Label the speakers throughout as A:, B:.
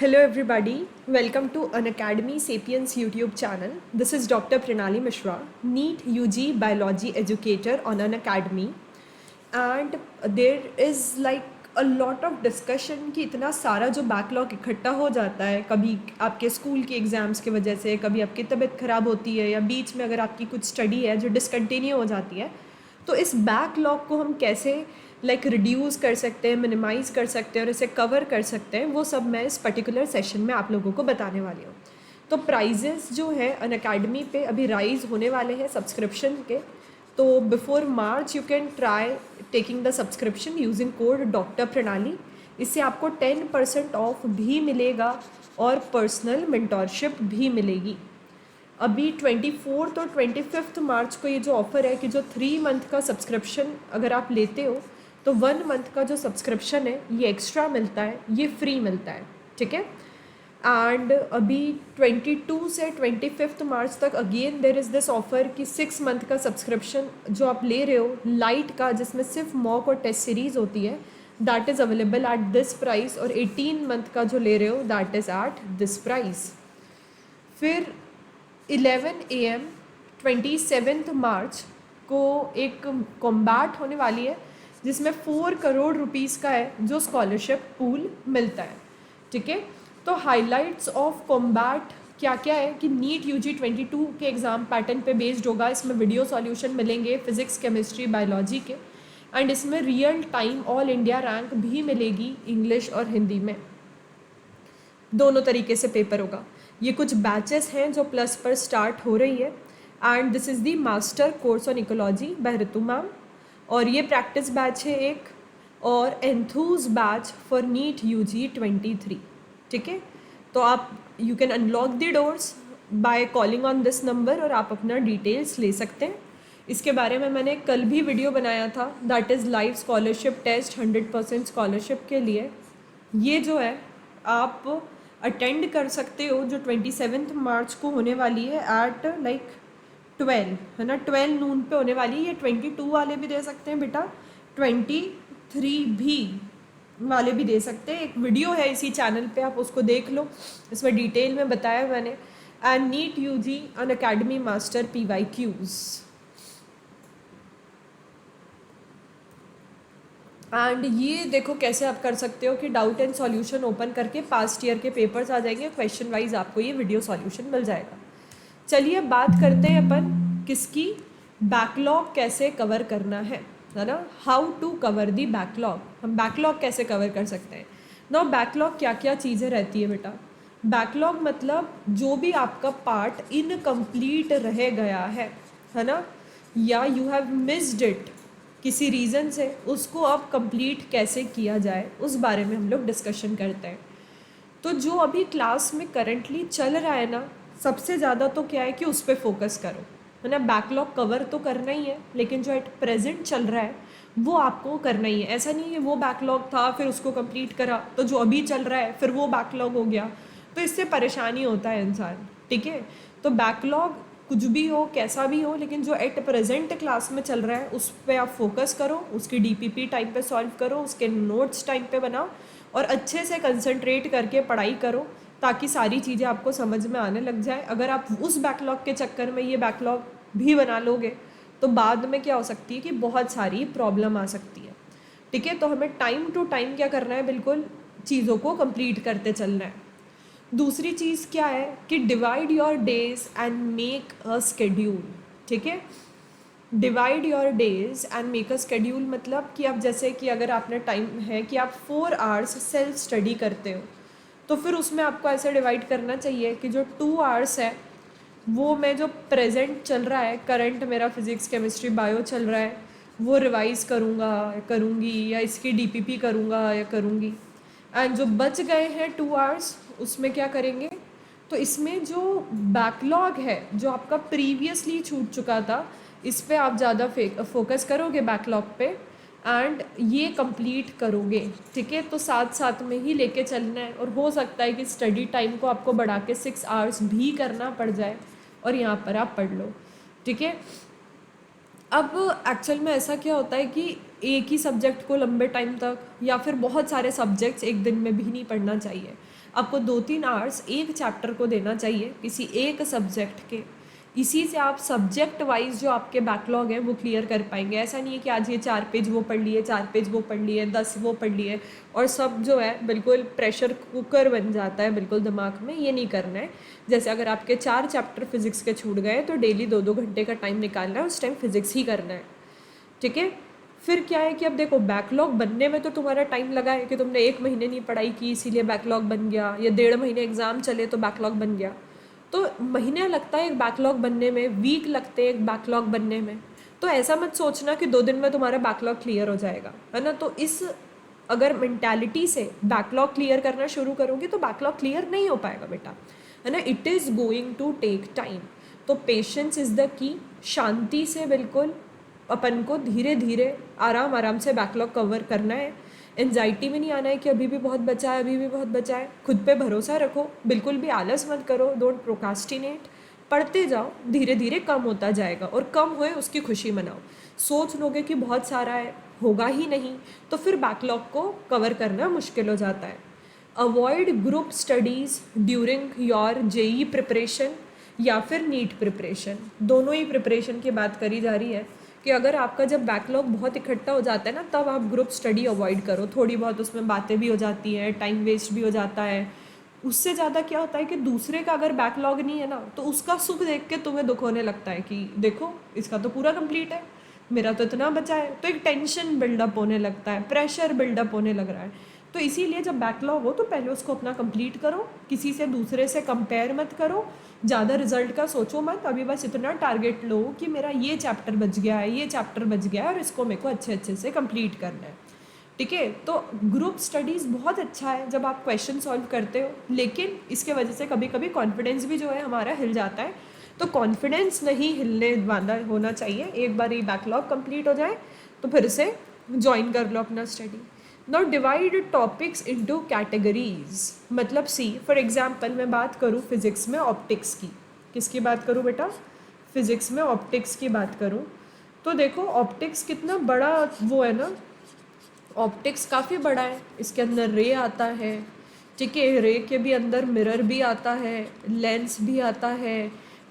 A: Hello, everybody. Welcome to Unacademy Sapiens YouTube channel. This is Dr. Pranali Mishra, NEET UG Biology educator on Unacademy. And there is like a lot of discussion कि इतना सारा जो backlog इकट्ठा हो जाता है, कभी आपके स्कूल के एग्ज़ाम्स की वजह से, कभी आपकी तबीयत ख़राब होती है या बीच में अगर आपकी कुछ स्टडी है जो डिसकंटिन्यू हो जाती है, तो इस बैकलॉग को हम कैसे रिड्यूस कर सकते हैं, मिनिमाइज़ कर सकते हैं और इसे कवर कर सकते हैं, वो सब मैं इस पर्टिकुलर सेशन में आप लोगों को बताने वाली हूँ। तो प्राइजेस जो है अनअकैडमी पे अभी राइज़ होने वाले हैं सब्सक्रिप्शन के। तो before March you can try taking the subscription using code doctor प्रणाली। इससे आपको 10% ऑफ भी मिलेगा और पर्सनल मेंटोरशिप भी मिलेगी। अभी 24 और 25 मार्च को ये जो ऑफ़र है कि जो 3 मंथ का सब्सक्रिप्शन अगर आप लेते हो तो 1 मंथ का जो सब्सक्रिप्शन है ये एक्स्ट्रा मिलता है, ये फ्री मिलता है, ठीक है। एंड अभी 22 से 25 मार्च तक again there is this offer कि 6 मंथ का सब्सक्रिप्शन जो आप ले रहे हो लाइट का, जिसमें सिर्फ मॉक और टेस्ट सीरीज़ होती है, that is available at this price. और 18 मंथ का जो ले रहे हो that is at this price. फिर 11 AM 27 मार्च को एक कॉम्बैट होने वाली है जिसमें 4 करोड़ रुपीस का है जो स्कॉलरशिप पूल मिलता है, ठीक है। तो हाइलाइट्स ऑफ कॉम्बैट क्या क्या है कि नीट यूजी 22 के एग्ज़ाम पैटर्न पे बेस्ड होगा। इसमें वीडियो सॉल्यूशन मिलेंगे फिज़िक्स, केमिस्ट्री, बायोलॉजी के, एंड इसमें real time all India rank भी मिलेगी इंग्लिश और हिंदी में, दोनों तरीके से पेपर होगा। ये कुछ बैचेस हैं जो प्लस पर स्टार्ट हो रही है, and this is the master course on ecology by Ritu ma'am, और ये प्रैक्टिस बैच है एक, और enthuse batch for NEET UG 23, ठीक है। तो आप you can unlock the doors by calling on this number और आप अपना डिटेल्स ले सकते हैं। इसके बारे में मैंने कल भी वीडियो बनाया था, that is live scholarship test 100% scholarship के लिए। ये जो है आप अटेंड कर सकते हो जो 27 मार्च को होने वाली है एट 12, है ना, 12 नून पे होने वाली है। ये 22 वाले भी दे सकते हैं बेटा, 23 भी वाले भी दे सकते हैं। एक वीडियो है इसी चैनल पे, आप उसको देख लो, इसमें डिटेल में बताया मैंने। And NEET UG Unacademy master PYQs। And ये देखो कैसे आप कर सकते हो कि डाउट एंड सॉल्यूशन ओपन करके पास्ट ईयर के पेपर्स आ जाएंगे, क्वेश्चन वाइज आपको ये वीडियो सॉल्यूशन मिल जाएगा। चलिए बात करते हैं अपन किसकी, बैकलॉग कैसे कवर करना है ना, how to cover the backlog. हम बैकलॉग कैसे कवर कर सकते हैं ना। बैकलॉग क्या क्या चीज़ें रहती है बेटा। बैकलॉग मतलब जो भी आपका पार्ट इनकम्प्लीट रह गया है ना, या यू हैव मिस्ड इट किसी रीज़न से, उसको अब कंप्लीट कैसे किया जाए उस बारे में हम लोग डिस्कशन करते हैं। तो जो अभी क्लास में करंटली चल रहा है ना, सबसे ज़्यादा तो क्या है कि उस पर फोकस करो, है ना। बैकलॉग कवर तो करना ही है, लेकिन जो एट प्रेजेंट चल रहा है वो आपको करना ही है। ऐसा नहीं है वो बैकलॉग था फिर उसको कंप्लीट करा तो जो अभी चल रहा है फिर वो बैकलॉग हो गया, तो इससे परेशानी होता है इंसान, ठीक है। तो बैकलॉग कुछ भी हो, कैसा भी हो, लेकिन जो एट प्रेजेंट क्लास में चल रहा है उस पर आप फोकस करो, उसकी DPP टाइम पे सॉल्व करो, उसके नोट्स टाइम पे बनाओ और अच्छे से कंसंट्रेट करके पढ़ाई करो ताकि सारी चीज़ें आपको समझ में आने लग जाए। अगर आप उस बैकलॉग के चक्कर में ये बैकलॉग भी बना लोगे तो बाद में क्या हो सकती है कि बहुत सारी प्रॉब्लम आ सकती है, ठीक है। तो हमें टाइम टू टाइम क्या करना है, बिल्कुल चीज़ों को कंप्लीट करते चलना है। दूसरी चीज़ क्या है कि divide your days and make a schedule, ठीक है। Divide your days and make a schedule मतलब कि अब जैसे कि अगर आपने टाइम है कि आप 4 आवर्स सेल्फ स्टडी करते हो, तो फिर उसमें आपको ऐसे डिवाइड करना चाहिए कि जो 2 आवर्स है वो मैं जो प्रेजेंट चल रहा है, करंट मेरा फिज़िक्स, केमिस्ट्री, बायो चल रहा है, वो रिवाइज़ करूँगा करूँगी, या इसकी DPP करूँगा या करूँगी। एंड जो बच गए हैं 2 आवर्स उसमें क्या करेंगे, तो इसमें जो बैकलॉग है जो आपका प्रीवियसली छूट चुका था, इस पे आप ज़्यादा फोकस करोगे बैकलॉग पे एंड ये कंप्लीट करोगे, ठीक है। तो साथ साथ में ही लेके चलना है, और हो सकता है कि स्टडी टाइम को आपको बढ़ा के 6 आवर्स भी करना पड़ जाए और यहाँ पर आप पढ़ लो, ठीक है। अब एक्चुअल में ऐसा क्या होता है कि एक ही सब्जेक्ट को लंबे टाइम तक या फिर बहुत सारे सब्जेक्ट्स एक दिन में भी नहीं पढ़ना चाहिए। आपको 2-3 आवर्स एक चैप्टर को देना चाहिए किसी एक सब्जेक्ट के। इसी से आप सब्जेक्ट वाइज जो आपके बैकलॉग है वो क्लियर कर पाएंगे। ऐसा नहीं है कि आज ये 4 पेज वो पढ़ लिए, 4 पेज वो पढ़ लिए, 10 वो पढ़ लिए और सब जो है बिल्कुल प्रेशर कुकर बन जाता है बिल्कुल दिमाग में। ये नहीं करना है। जैसे अगर आपके 4 चैप्टर फिजिक्स के छूट गए तो डेली 2-2 घंटे का टाइम निकालना है, उस टाइम फिजिक्स ही करना है, ठीक है। फिर क्या है कि अब देखो बैकलॉग बनने में तो तुम्हारा टाइम लगा है कि तुमने 1 महीने नहीं पढ़ाई की इसीलिए बैकलॉग बन गया, या 1.5 महीने एग्ज़ाम चले तो बैकलॉग बन गया। तो महीने लगता है एक बैकलॉग बनने में, वीक लगते हैं एक बैकलॉग बनने में। तो ऐसा मत सोचना कि 2 दिन में तुम्हारा बैकलॉग क्लियर हो जाएगा, है ना। तो इस अगर मेंटालिटी से बैकलॉग क्लियर करना शुरू करोगे तो बैकलॉग क्लियर नहीं हो पाएगा बेटा, है ना। It is going to take time. तो पेशेंस इज़ द की। शांति से बिल्कुल अपन को धीरे धीरे आराम आराम से बैकलॉग कवर करना है। एनजाइटी में नहीं आना है कि अभी भी बहुत बचा है, अभी भी बहुत बचा है। खुद पे भरोसा रखो, बिल्कुल भी आलस मत करो, डोंट प्रोकास्टिनेट। पढ़ते जाओ, धीरे धीरे कम होता जाएगा और कम होए उसकी खुशी मनाओ। सोच लोगे कि बहुत सारा है, होगा ही नहीं, तो फिर बैकलॉग को कवर करना मुश्किल हो जाता है। Avoid group studies during your JEE preparation या फिर नीट प्रिपरेशन। दोनों ही प्रिपरेशन की बात करी जा रही है कि अगर आपका जब बैकलॉग बहुत इकट्ठा हो जाता है ना, तब आप ग्रुप स्टडी अवॉइड करो। थोड़ी बहुत उसमें बातें भी हो जाती हैं, टाइम वेस्ट भी हो जाता है। उससे ज़्यादा क्या होता है कि दूसरे का अगर बैकलॉग नहीं है ना, तो उसका सुख देख के तुम्हें दुख होने लगता है कि देखो इसका तो पूरा कंप्लीट है, मेरा तो इतना बचा है। तो एक टेंशन बिल्डअप होने लगता है, प्रेशर बिल्डअप होने लग रहा है। तो इसीलिए जब बैकलॉग हो तो पहले उसको अपना कंप्लीट करो, किसी से दूसरे से कंपेयर मत करो, ज़्यादा रिजल्ट का सोचो मत। अभी बस इतना टारगेट लो कि मेरा ये चैप्टर बच गया है, ये चैप्टर बच गया है और इसको मेरे को अच्छे अच्छे से कंप्लीट करना है, ठीक है। तो ग्रुप स्टडीज़ बहुत अच्छा है जब आप क्वेश्चन सॉल्व करते हो, लेकिन इसके वजह से कभी कभी कॉन्फिडेंस भी जो है हमारा हिल जाता है। तो कॉन्फिडेंस नहीं हिलने वाला होना चाहिए। एक बार ये बैकलॉग कंप्लीट हो जाए तो फिर से ज्वाइन कर लो अपना study. Now divide topics into categories. मतलब सी फॉर एग्जांपल मैं बात करूँ फिज़िक्स में ऑप्टिक्स की। किसकी बात करूँ बेटा? फिज़िक्स में ऑप्टिक्स की बात करूँ तो देखो ऑप्टिक्स कितना बड़ा वो है ना, ऑप्टिक्स काफ़ी बड़ा है। इसके अंदर रे आता है, ठीक है, रे के भी अंदर मिरर भी आता है, लेंस भी आता है,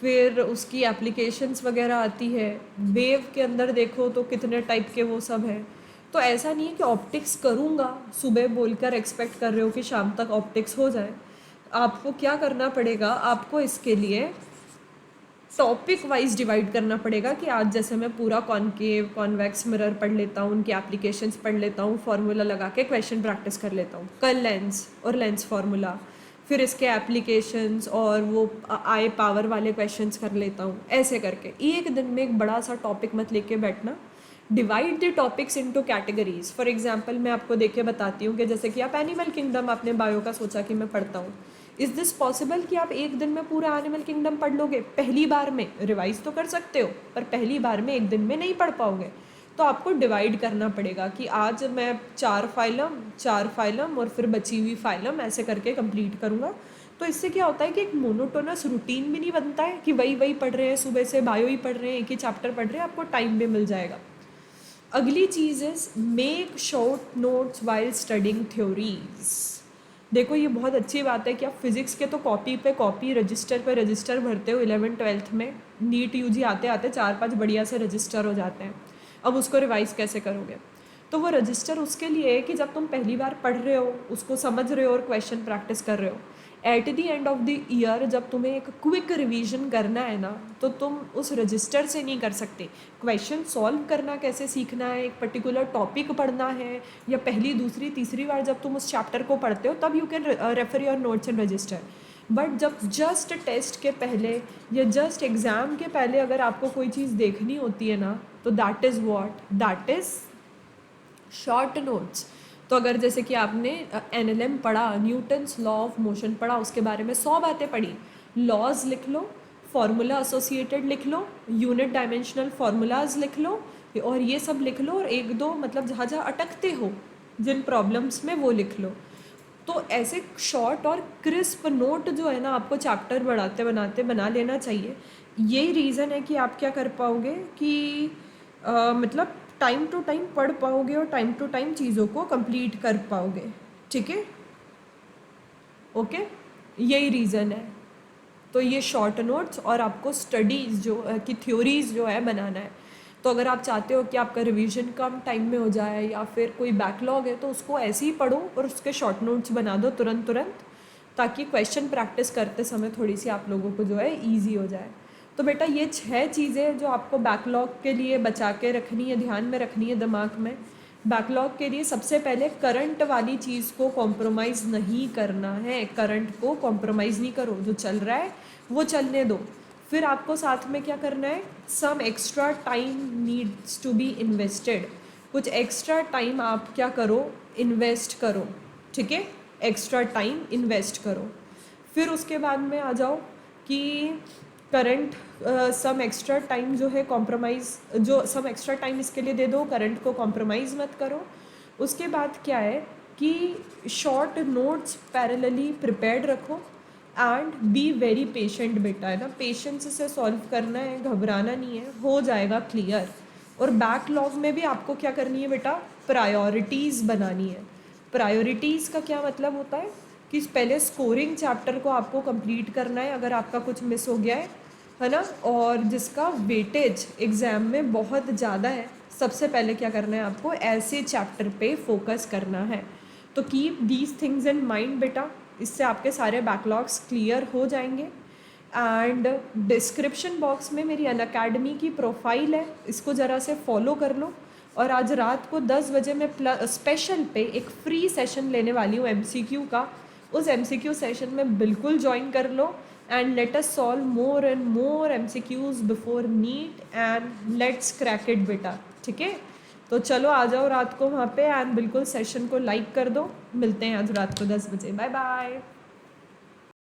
A: फिर उसकी एप्लीकेशंस वगैरह आती है। वेव के अंदर देखो तो कितने टाइप के वो सब है। तो ऐसा नहीं है कि ऑप्टिक्स करूँगा सुबह बोलकर एक्सपेक्ट कर रहे हो कि शाम तक ऑप्टिक्स हो जाए। आपको क्या करना पड़ेगा, आपको इसके लिए टॉपिक वाइज डिवाइड करना पड़ेगा कि आज जैसे मैं पूरा कॉनकेव कॉन्वेक्स मिरर पढ़ लेता हूँ, उनकी एप्लीकेशंस पढ़ लेता हूँ, फार्मूला लगा के क्वेश्चन प्रैक्टिस कर लेता हूँ। कल लेंस और लेंस फार्मूला, फिर इसके एप्लीकेशंस और वो आई पावर वाले क्वेश्चंस कर लेता हूँ। ऐसे करके एक दिन में एक बड़ा सा टॉपिक मत लेके बैठना। Divide the topics into categories. For example मैं आपको देख के बताती हूँ कि जैसे कि आप एनिमल किंगडम, आपने बायो का सोचा कि मैं पढ़ता हूँ। इज़ दिस पॉसिबल कि आप एक दिन में पूरा एनिमल किंगडम पढ़ लोगे? पहली बार में रिवाइज तो कर सकते हो, पर पहली बार में एक दिन में नहीं पढ़ पाओगे। तो आपको डिवाइड करना पड़ेगा कि आज मैं 4 फाइलम और फिर बची हुई फाइलम ऐसे करके कंप्लीट करूँगा। तो इससे क्या होता है कि एक मोनोटोनस रूटीन भी नहीं बनता है कि वही वही पढ़ रहे हैं, सुबह से बायो ही पढ़ रहे हैं, एक ही चैप्टर पढ़ रहे हैं, आपको टाइम भी मिल जाएगा। अगली चीज़ is make short notes while studying theories. देखो ये बहुत अच्छी बात है कि आप फिज़िक्स के तो कॉपी पे कॉपी, रजिस्टर पे रजिस्टर भरते हो 11th-12th में। नीट यूजी आते आते 4-5 बढ़िया से रजिस्टर हो जाते हैं। अब उसको रिवाइज़ कैसे करोगे? तो वो रजिस्टर उसके लिए है कि जब तुम पहली बार पढ़ रहे हो, उसको समझ रहे हो और क्वेश्चन प्रैक्टिस कर रहे हो, at the end of the year जब तुम्हें एक क्विक रिवीजन करना है ना, तो तुम उस रजिस्टर से नहीं कर सकते। क्वेश्चन सॉल्व करना कैसे सीखना है, एक पर्टिकुलर टॉपिक पढ़ना है, या पहली दूसरी तीसरी बार जब तुम उस चैप्टर को पढ़ते हो तब you can refer your notes and register. But जब जस्ट टेस्ट के पहले या जस्ट एग्ज़ाम के पहले अगर आपको कोई चीज़ देखनी होती है ना, तो that is what, that is short notes. तो अगर जैसे कि आपने एनएलएम पढ़ा, न्यूटन्स लॉ ऑफ मोशन पढ़ा, उसके बारे में 100 बातें पढ़ी, लॉज लिख लो, फार्मूला एसोसिएटेड लिख लो, यूनिट डायमेंशनल फार्मूलाज लिख लो, और ये सब लिख लो, और एक दो मतलब जहाँ जहाँ अटकते हो जिन प्रॉब्लम्स में वो लिख लो। तो ऐसे शॉर्ट और क्रिस्प नोट जो है ना, आपको चैप्टर बढ़ाते बनाते बना लेना चाहिए। यही रीज़न है कि आप क्या कर पाओगे कि मतलब टाइम टू टाइम पढ़ पाओगे और टाइम टू टाइम चीज़ों को कंप्लीट कर पाओगे, ठीक है। ओके, यही रीज़न है। तो ये शॉर्ट नोट्स और आपको स्टडीज़ जो की थ्योरीज़ जो है बनाना है। तो अगर आप चाहते हो कि आपका रिवीजन कम टाइम में हो जाए या फिर कोई बैकलॉग है तो उसको ऐसे ही पढ़ो और उसके शॉर्ट नोट्स बना दो तुरंत तुरंत, ताकि क्वेश्चन प्रैक्टिस करते समय थोड़ी सी आप लोगों को जो है ईजी हो जाए। तो बेटा ये 6 चीज़ें जो आपको बैकलॉग के लिए बचा के रखनी है, ध्यान में रखनी है दिमाग में। बैकलॉग के लिए सबसे पहले करंट वाली चीज़ को कॉम्प्रोमाइज़ नहीं करना है, करंट को कॉम्प्रोमाइज़ नहीं करो, जो चल रहा है वो चलने दो। फिर आपको साथ में क्या करना है, some extra time needs to be invested, कुछ एक्स्ट्रा टाइम आप क्या करो, इन्वेस्ट करो, ठीक है, एक्स्ट्रा टाइम इन्वेस्ट करो। फिर उसके बाद में आ जाओ कि करंट सम एक्स्ट्रा टाइम जो है कॉम्प्रोमाइज़, जो सम एक्स्ट्रा टाइम इसके लिए दे दो, करंट को कॉम्प्रोमाइज़ मत करो। उसके बाद क्या है कि शॉर्ट नोट्स पैरेलली प्रिपेयर्ड रखो एंड बी वेरी पेशेंट बेटा, है ना, पेशेंस से सॉल्व करना है, घबराना नहीं है, हो जाएगा क्लियर। और बैकलॉग में भी आपको क्या करनी है बेटा, प्रायोरिटीज़ बनानी है। प्रायोरिटीज़ का क्या मतलब होता है कि पहले स्कोरिंग चैप्टर को आपको कंप्लीट करना है अगर आपका कुछ मिस हो गया है ना, और जिसका वेटेज एग्ज़ाम में बहुत ज़्यादा है, सबसे पहले क्या करना है, आपको ऐसे चैप्टर पे फोकस करना है। तो keep these things in mind बेटा, इससे आपके सारे बैकलॉग्स क्लियर हो जाएंगे। एंड डिस्क्रिप्शन बॉक्स में मेरी अनअकैडमी की प्रोफाइल है, इसको ज़रा से फॉलो कर लो। और आज रात को 10 बजे मैं स्पेशल पे एक फ्री सेशन लेने वाली हूँ MCQ का, उस MCQ सेशन में बिल्कुल ज्वाइन कर लो and let us solve more and more MCQs before NEET and let's crack it बेटा, ठीक है। तो चलो आ जाओ रात को वहाँ पे एंड बिल्कुल सेशन को लाइक कर दो। मिलते हैं आज रात को 10 बजे। Bye bye.